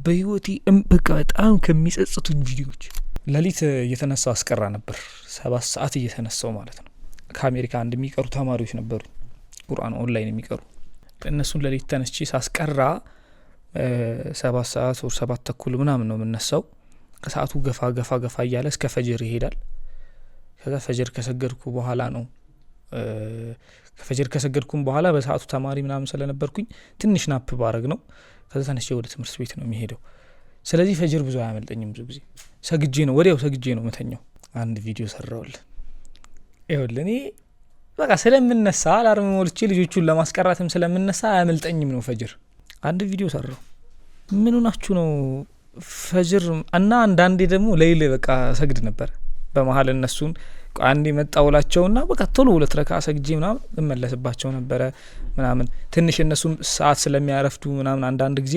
በህይወቴ በቃ በጣም ከሚጸጽቱኝ ቪዲዮዎች ለሊት እየተነሳው አስቀራ ነበር 7 ሰዓት እየተነሳው ማለት ነው። ከአሜሪካ አንድ የሚቀሩ ተማሪዎች ነበሩ ቁርአን ኦንላይን የሚቀሩ እነሱን ለሊት ተነስቼ ሳስቀራ 7 ሰዓት ወር 7 ተኩል ምናምን ነው የምነሳው። ከሰዓቱ ገፋ እያለ እስከ ፈጅር ይሄዳል። ከዛ ፈጅር ከሰገድኩ በኋላ ነው ከፈጅር ከሰገድኩም በኋላ በሰዓቱ ተማሪ ምናምን ስለነበርኩኝ ትንሽ ናፕ ባረግ ነው። ከዛ ተነስቼ ወደ ትምህርት ቤት ነው የሚሄደው። ስለዚህ ፈጅር ብዙ አያመልጠኝም። ብዙ ጊዜ ሰግጄ ነው ወዲያው ሰግጄ ነው መተኛው። አንድ ቪዲዮ ሰራውል ይኸውልህ እኔ በቃ ስለምነሳ አላርም ሞልቼ ልጆቹን ለማስቀራትም ስለምነሳ አያመልጠኝም ነው ፈጅር። አንድ ቪዲዮ ሰራው። ምን ሆናችሁ ነው ፈጅር እና አንዳንዴ ደግሞ ለይል በቃ ሰግድ ነበር በመሃል እነሱን አንዴ መጣውላቸውና በቃ ቶሎ 2 ረካ ሰግጄ ምናምን እመለስባቸው ነበር ምናምን ትንሽ እነሱም ሰዓት ስለሚያረፍዱ ምናምን አንዳንድ ጊዜ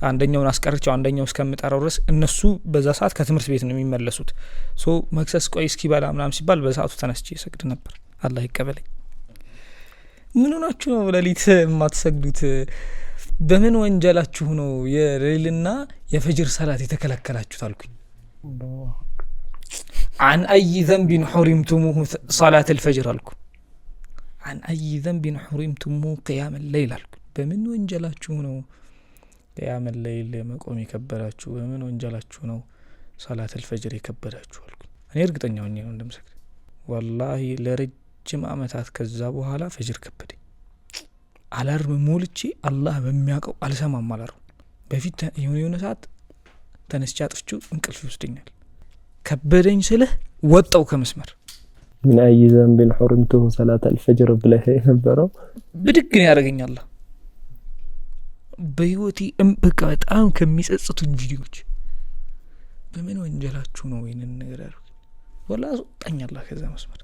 አንደኛውን አስቀርቻው አንደኛው እስከምጠራው ድረስ እነሱ በዛ ሰዓት ከትምህርት ቤት ነው የሚመለሱት። ሶ መክሰስ ቆይ እስኪ ባላ ምናምን ሲባል በሰዓቱ ተነስቼ ሰግድ ነበር። አላህ ይቀበለኝ። ምን ሆናችሁ ነው ለሊት የማትሰግዱት? በምን ወንጀላችሁ ነው የሌልና የፈጅር ሰላት የተከለከላችሁት አልኩኝ። عن أي ذنب حرمتموه صلاة الفجر لكم عن أي ذنب حرمتموه قيام الليل لكم بمن وانجلاتشو نو قيام الليل مقوم يكبراتشو بمن وانجلاتشو نو صلاة الفجر يكبراتشو لكم أنا يرقطني وني وندم سكت والله لرجم أمتات كذابوا هلا فجر كبدي على رم مولتشي الله بمياقو على سمام مالارو بفيت يوم ساعات تنسجاتفشو انقلف يوسدኛል كبرين سله وطو كمسمر من اي ذنب حرمته صلاه الفجر بله ينبرو بدق ነው ያረጋኝ አላህ በህይወቴ በቃ በጣም ከሚጸጽቱኝ ቪዲዮዎች በምን ወንጀላችሁ ነው ይሄንን ነገር ያደረኩት ወላሂ አስወጣኝ አላህ ከዛ መስመር